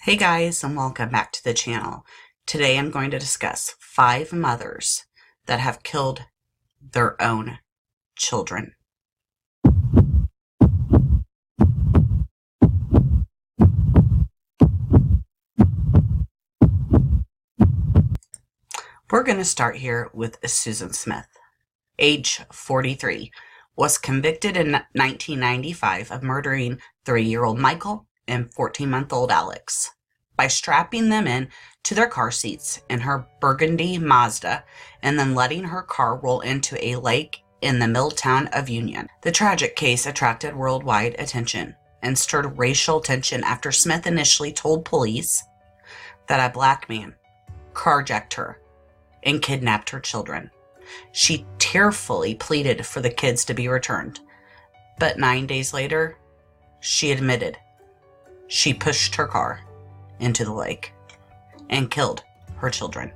Hey guys, and welcome back to the channel. Today I'm going to discuss 5 mothers that have killed their own children. We're going to start here with Susan Smith. Age 43, was convicted in 1995 of murdering 3-year-old Michael and 14-month-old Alex by strapping them in to their car seats in her burgundy Mazda and then letting her car roll into a lake in the mill town of Union. The tragic case attracted worldwide attention and stirred racial tension after Smith initially told police that a black man carjacked her and kidnapped her children. She tearfully pleaded for the kids to be returned, but 9 days later, she admitted she pushed her car into the lake and killed her children.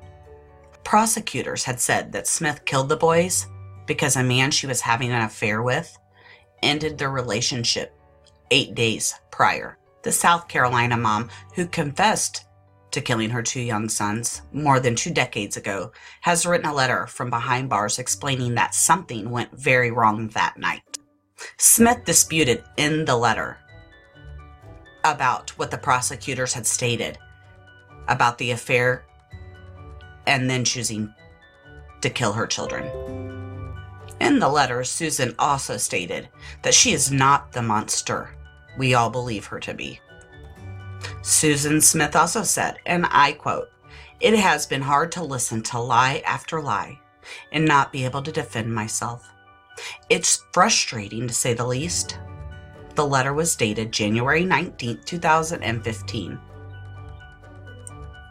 Prosecutors had said that Smith killed the boys because a man she was having an affair with ended their relationship 8 days prior. The South Carolina mom, who confessed to killing her 2 young sons more than 2 decades ago, has written a letter from behind bars explaining that something went very wrong that night. Smith disputed in the letter about what the prosecutors had stated about the affair and then choosing to kill her children. In the letter, Susan also stated that she is not the monster we all believe her to be. Susan Smith also said, and I quote, "It has been hard to listen to lie after lie and not be able to defend myself. It's frustrating, to say the least." The letter was dated January 19, 2015.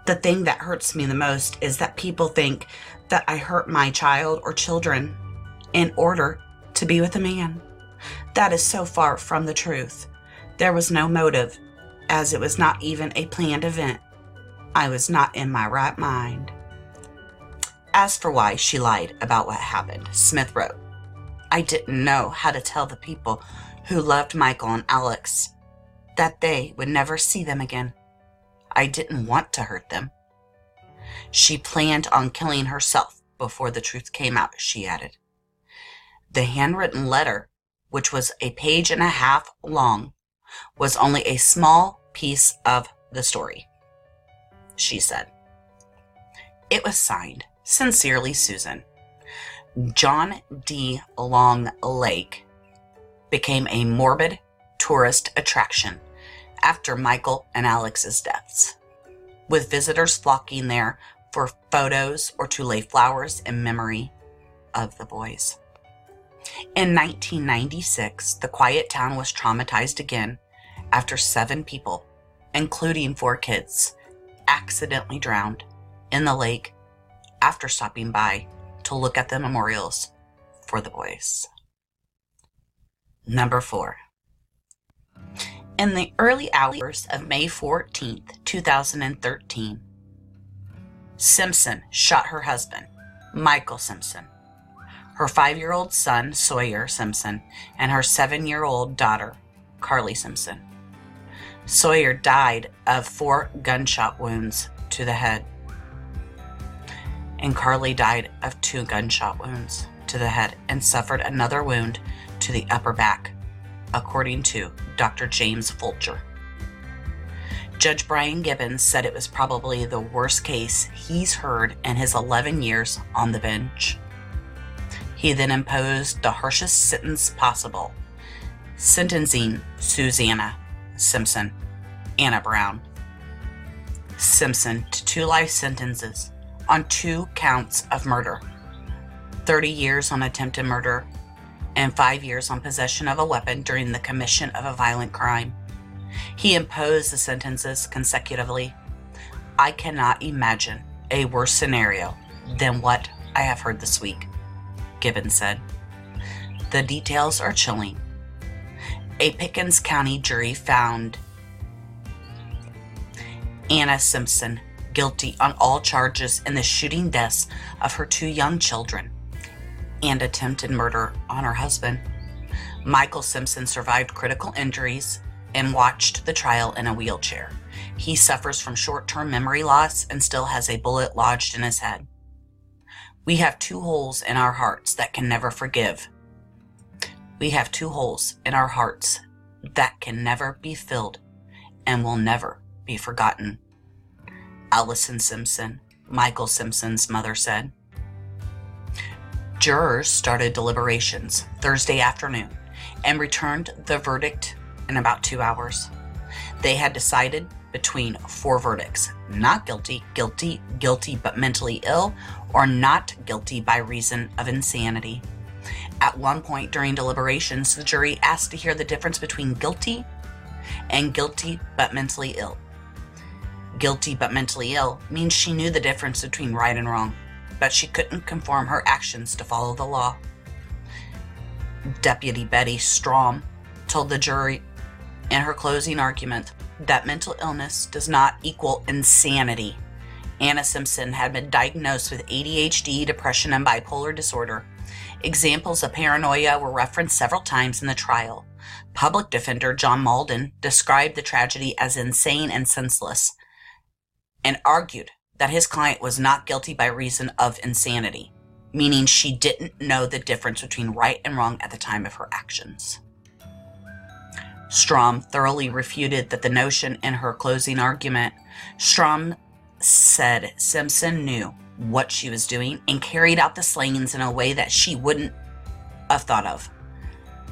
The thing that hurts me the most is that people think that I hurt my child or children in order to be with a man. That is so far from the truth. There was no motive, as it was not even a planned event. I was not in my right mind. As for why she lied about what happened, Smith wrote, "I didn't know how to tell the people who loved Michael and Alex that they would never see them again. I didn't want to hurt them." She planned on killing herself before the truth came out, she added. The handwritten letter, which was a page and a half long, was only a small piece of the story, she said. It was signed, "Sincerely, Susan." John D. Long Lake became a morbid tourist attraction after Michael and Alex's deaths, with visitors flocking there for photos or to lay flowers in memory of the boys. In 1996, the quiet town was traumatized again after 7 people, including 4 kids, accidentally drowned in the lake after stopping by to look at the memorials for the boys. Number 4. In the early hours of May 14th, 2013, Simpson shot her husband, Michael Simpson, her 5-year-old son, Sawyer Simpson, and her 7-year-old daughter, Carly Simpson. Sawyer died of 4 gunshot wounds to the head, and Carly died of 2 gunshot wounds to the head and suffered another wound to the upper back, according to Dr. James Fulcher. Judge Brian Gibbons said it was probably the worst case he's heard in his 11 years on the bench. He then imposed the harshest sentence possible, sentencing Susanna Simpson, Anna Brown Simpson, to 2 life sentences on 2 counts of murder, 30 years on attempted murder, and 5 years on possession of a weapon during the commission of a violent crime. He imposed the sentences consecutively. "I cannot imagine a worse scenario than what I have heard this week," Gibbons said. The details are chilling. A Pickens County jury found Anna Simpson guilty on all charges in the shooting deaths of her 2 young children and attempted murder on her husband. Michael Simpson survived critical injuries and watched the trial in a wheelchair. He suffers from short-term memory loss and still has a bullet lodged in his head. We have 2 holes in our hearts that can never forgive. We have 2 holes in our hearts that can never be filled and will never be forgotten. Allison Simpson, Michael Simpson's mother, said. Jurors started deliberations Thursday afternoon and returned the verdict in about 2 hours. They had decided between 4 verdicts: not guilty, guilty, guilty but mentally ill, or not guilty by reason of insanity. At one point during deliberations, the jury asked to hear the difference between guilty and guilty but mentally ill. Guilty but mentally ill means she knew the difference between right and wrong, but she couldn't conform her actions to follow the law. Deputy Betty Strom told the jury in her closing argument that mental illness does not equal insanity. Anna Simpson had been diagnosed with ADHD, depression, and bipolar disorder. Examples of paranoia were referenced several times in the trial. Public defender John Malden described the tragedy as insane and senseless and argued that his client was not guilty by reason of insanity, meaning she didn't know the difference between right and wrong at the time of her actions. Strom thoroughly refuted that the notion in her closing argument. Strom said Simpson knew what she was doing and carried out the slayings in a way that she wouldn't have thought of.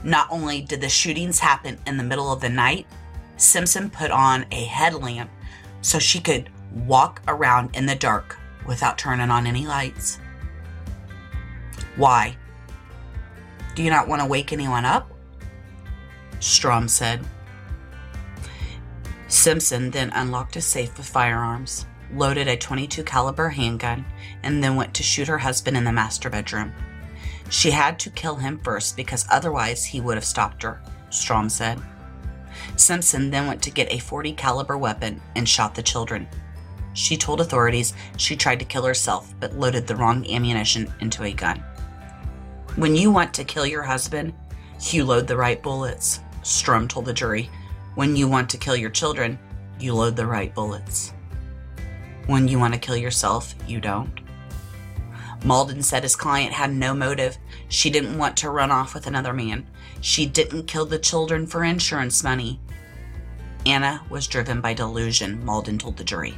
Not only did the shootings happen in the middle of the night, Simpson put on a headlamp so she could walk around in the dark without turning on any lights. Why? Do you not want to wake anyone up? Strom said. Simpson then unlocked a safe with firearms, loaded a .22 caliber handgun, and then went to shoot her husband in the master bedroom. She had to kill him first because otherwise he would have stopped her, Strom said. Simpson then went to get a .40 caliber weapon and shot the children. She told authorities she tried to kill herself but loaded the wrong ammunition into a gun. When you want to kill your husband, you load the right bullets, Strom told the jury. When you want to kill your children, you load the right bullets. When you want to kill yourself, you don't. Malden said his client had no motive. She didn't want to run off with another man. She didn't kill the children for insurance money. Anna was driven by delusion, Malden told the jury.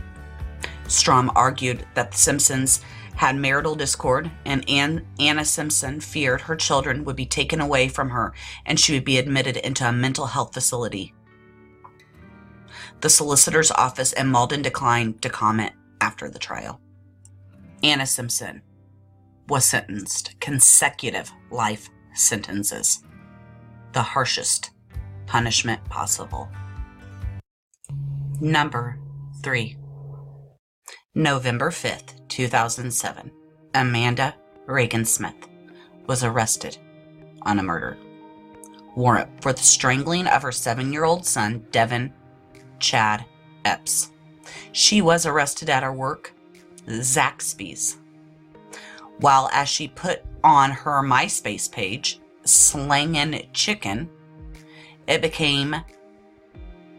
Strom argued that the Simpsons had marital discord, and Anna Simpson feared her children would be taken away from her and she would be admitted into a mental health facility. The solicitor's office and Malden declined to comment after the trial. Anna Simpson was sentenced consecutive life sentences, the harshest punishment possible. Number 3. November 5th, 2007, Amanda Reagan Smith was arrested on a murder warrant for the strangling of her 7-year-old son, Devin Chad Epps. She was arrested at her work, Zaxby's, while as she put on her MySpace page, Slangin' Chicken, it became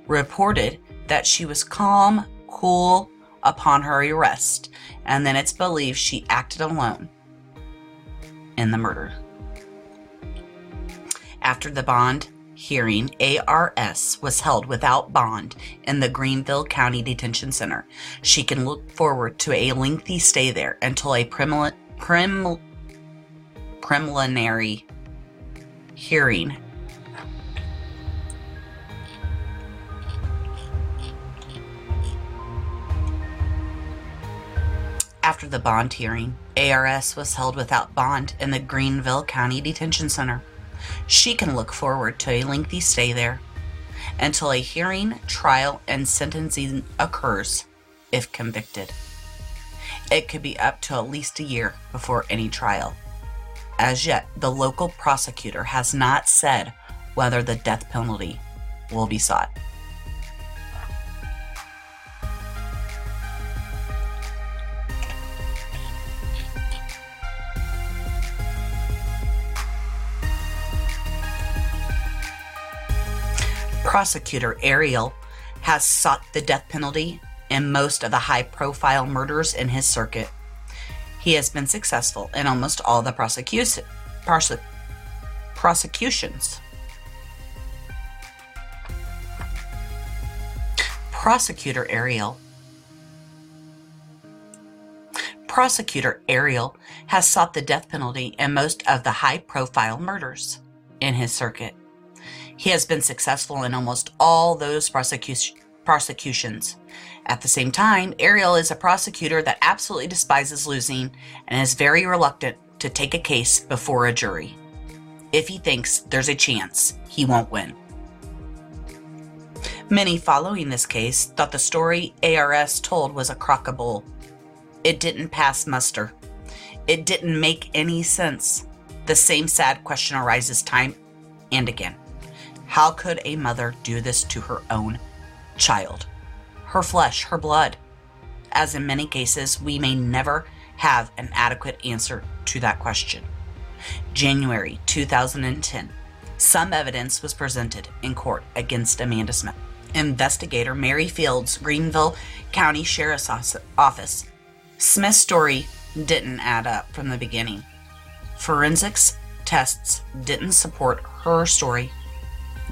reported that she was calm, cool, upon her arrest, and then it's believed she acted alone in the murder. After the bond hearing, ARS was held without bond in the Greenville County Detention Center. She can look forward to a lengthy stay there until a preliminary hearing After the bond hearing, ARS was held without bond in the Greenville County Detention Center. She can look forward to a lengthy stay there until a hearing, trial, and sentencing occurs if convicted. It could be up to at least a year before any trial. As yet, the local prosecutor has not said whether the death penalty will be sought. Prosecutor Ariel has sought the death penalty in most of the high-profile murders in his circuit. He has been successful in almost all the prosecutions. Prosecutor Ariel has sought the death penalty in most of the high-profile murders in his circuit. He has been successful in almost all those prosecutions. At the same time, Ariel is a prosecutor that absolutely despises losing and is very reluctant to take a case before a jury. If he thinks there's a chance, he won't win. Many following this case thought the story ARS told was a crock of bull. It didn't pass muster. It didn't make any sense. The same sad question arises time and again. How could a mother do this to her own child? Her flesh, her blood. As in many cases, we may never have an adequate answer to that question. January 2010, some evidence was presented in court against Amanda Smith. Investigator Mary Fields, Greenville County Sheriff's Office. Smith's story didn't add up from the beginning. Forensics tests didn't support her story.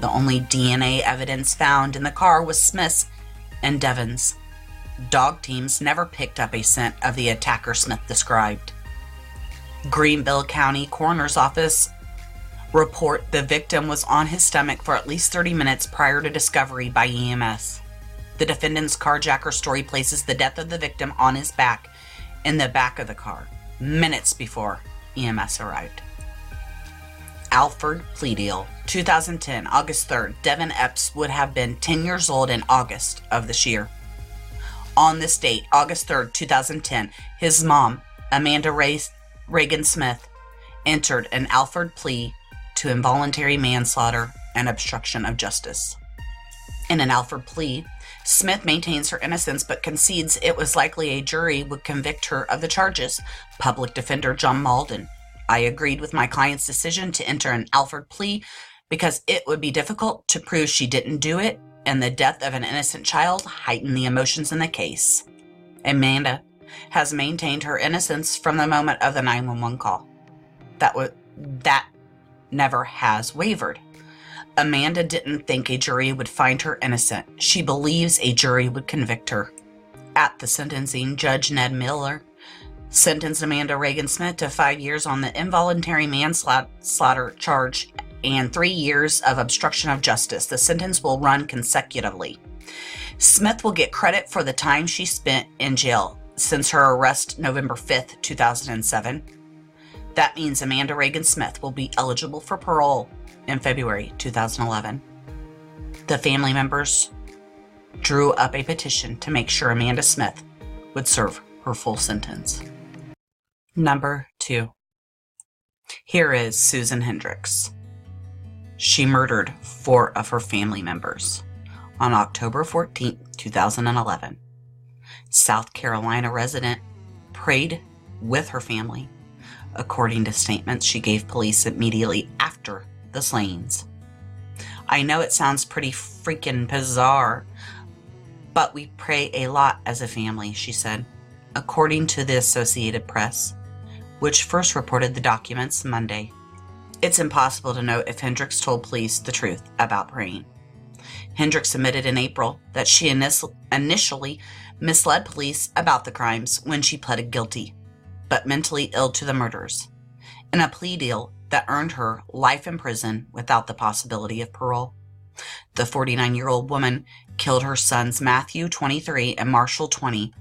The only DNA evidence found in the car was Smith's and Devon's. Dog teams never picked up a scent of the attacker Smith described. Greenville County Coroner's Office report the victim was on his stomach for at least 30 minutes prior to discovery by EMS. The defendant's carjacker story places the death of the victim on his back in the back of the car, minutes before EMS arrived. Alford plea deal. 2010, August 3rd, Devin Epps would have been 10 years old in August of this year. On this date, August 3rd, 2010, his mom, Amanda Reagan Smith, entered an Alford plea to involuntary manslaughter and obstruction of justice. In an Alford plea, Smith maintains her innocence but concedes it was likely a jury would convict her of the charges. Public Defender John Malden: I agreed with my client's decision to enter an Alford plea because it would be difficult to prove she didn't do it, and the death of an innocent child heightened the emotions in the case. Amanda has maintained her innocence from the moment of the 911 call. That never has wavered. Amanda didn't think a jury would find her innocent. She believes a jury would convict her. At the sentencing, Judge Ned Miller sentenced Amanda Reagan Smith to 5 years on the involuntary manslaughter charge and 3 years of obstruction of justice. The sentence will run consecutively. Smith will get credit for the time she spent in jail since her arrest November 5th, 2007. That means Amanda Reagan Smith will be eligible for parole in February 2011. The family members drew up a petition to make sure Amanda Smith would serve her full sentence. Number 2. Here is Susan Hendricks. She murdered 4 of her family members on October 14, 2011. South Carolina resident prayed with her family, according to statements she gave police immediately after the slayings. I know it sounds pretty freaking bizarre, but we pray a lot as a family, she said, according to the Associated Press, which first reported the documents Monday. It's impossible to know if Hendricks told police the truth about praying. Hendricks admitted in April that she initially misled police about the crimes when she pleaded guilty, but mentally ill to the murders, in a plea deal that earned her life in prison without the possibility of parole. The 49-year-old woman killed her sons Matthew, 23, and Marshall, 20,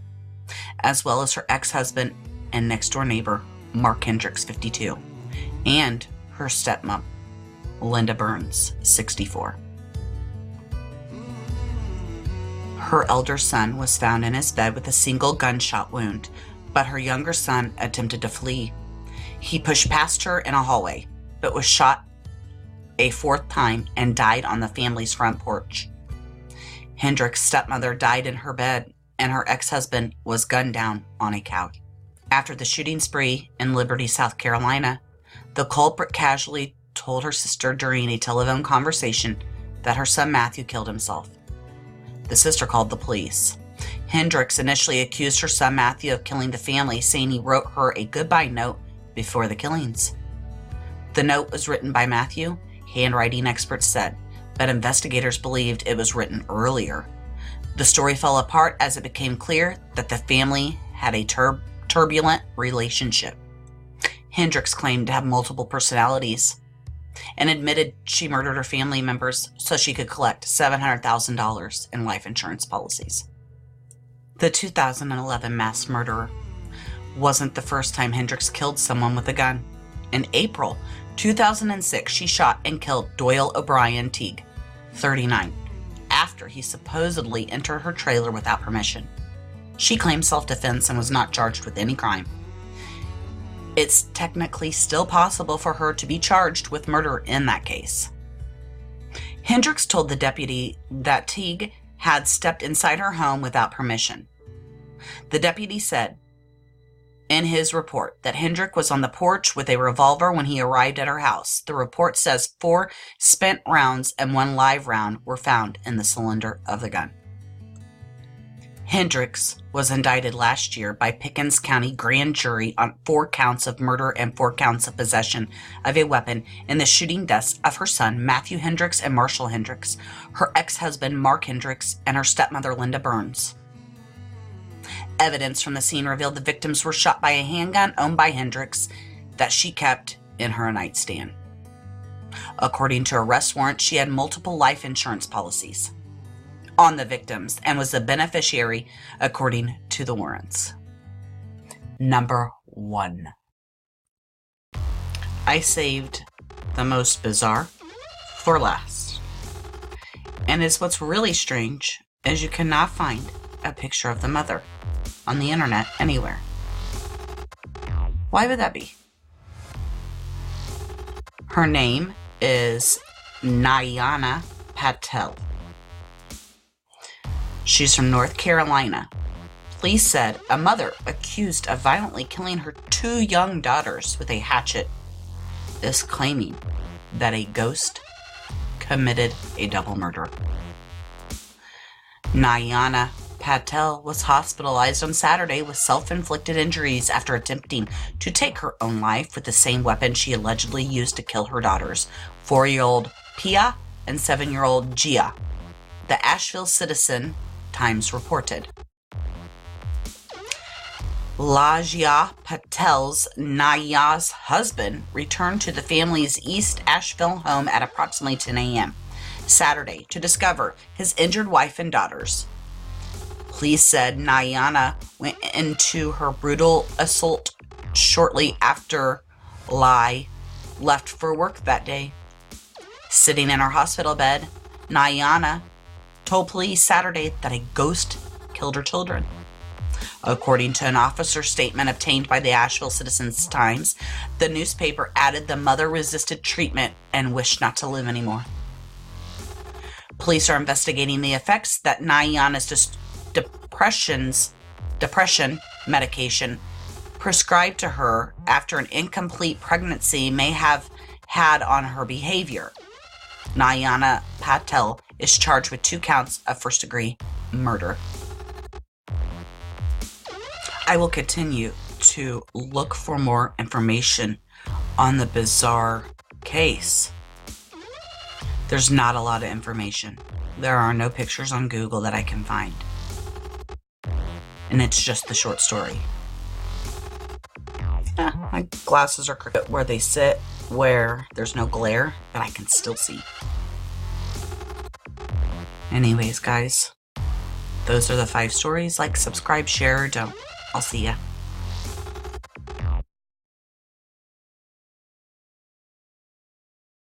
as well as her ex-husband and next-door neighbor, Mark Hendricks, 52, and her stepmom, Linda Burns, 64. Her elder son was found in his bed with a single gunshot wound, but her younger son attempted to flee. He pushed past her in a hallway, but was shot a 4th time and died on the family's front porch. Hendricks' stepmother died in her bed, and her ex-husband was gunned down on a couch. After the shooting spree in Liberty, South Carolina, the culprit casually told her sister during a telephone conversation that her son Matthew killed himself. The sister called the police. Hendricks initially accused her son Matthew of killing the family, saying he wrote her a goodbye note before the killings. The note was written by Matthew, handwriting experts said, but investigators believed it was written earlier. The story fell apart as it became clear that the family had a turbulent relationship. Hendricks claimed to have multiple personalities and admitted she murdered her family members so she could collect $700,000 in life insurance policies. The 2011 mass murderer wasn't the first time Hendricks killed someone with a gun. In April 2006, she shot and killed Doyle O'Brien Teague, 39, after he supposedly entered her trailer without permission. She claimed self-defense and was not charged with any crime. It's technically still possible for her to be charged with murder in that case. Hendricks told the deputy that Teague had stepped inside her home without permission. The deputy said in his report that Hendricks was on the porch with a revolver when he arrived at her house. The report says 4 spent rounds and 1 live round were found in the cylinder of the gun. Hendricks was indicted last year by Pickens County grand jury on 4 counts of murder and 4 counts of possession of a weapon in the shooting deaths of her son Matthew Hendricks and Marshall Hendricks, her ex-husband Mark Hendricks, and her stepmother Linda Burns. Evidence from the scene revealed the victims were shot by a handgun owned by Hendricks that she kept in her nightstand. According to her arrest warrant, she had multiple life insurance policies on the victims and was the beneficiary according to the warrants. Number 1. I saved the most bizarre for last. And it's what's really strange is you cannot find a picture of the mother on the internet anywhere. Why would that be? Her name is Nayana Patel. She's from North Carolina. Police said a mother accused of violently killing her 2 young daughters with a hatchet is claiming that a ghost committed a double murder. Nayana Patel was hospitalized on Saturday with self-inflicted injuries after attempting to take her own life with the same weapon she allegedly used to kill her daughters, 4-year-old Pia and 7-year-old Gia. The Asheville Citizen Times reported. Lajia Patel's Naya's husband returned to the family's East Asheville home at approximately 10 a.m. Saturday to discover his injured wife and daughters. Police said Nayana went into her brutal assault shortly after Lai left for work that day. Sitting in her hospital bed, Nayana told police Saturday that a ghost killed her children. According to an officer statement obtained by the Asheville Citizen Times, the newspaper added the mother resisted treatment and wished not to live anymore. Police are investigating the effects that Nayana's depression medication prescribed to her after an incomplete pregnancy may have had on her behavior. Nayana Patel is charged with 2 counts of first-degree murder. I will continue to look for more information on the bizarre case. There's not a lot of information. There are no pictures on Google that I can find. And it's just the short story. My glasses are crooked where they sit, where there's no glare, but I can still see. Anyways, guys, those are the 5 stories. Like, subscribe, share, or don't. I'll see ya.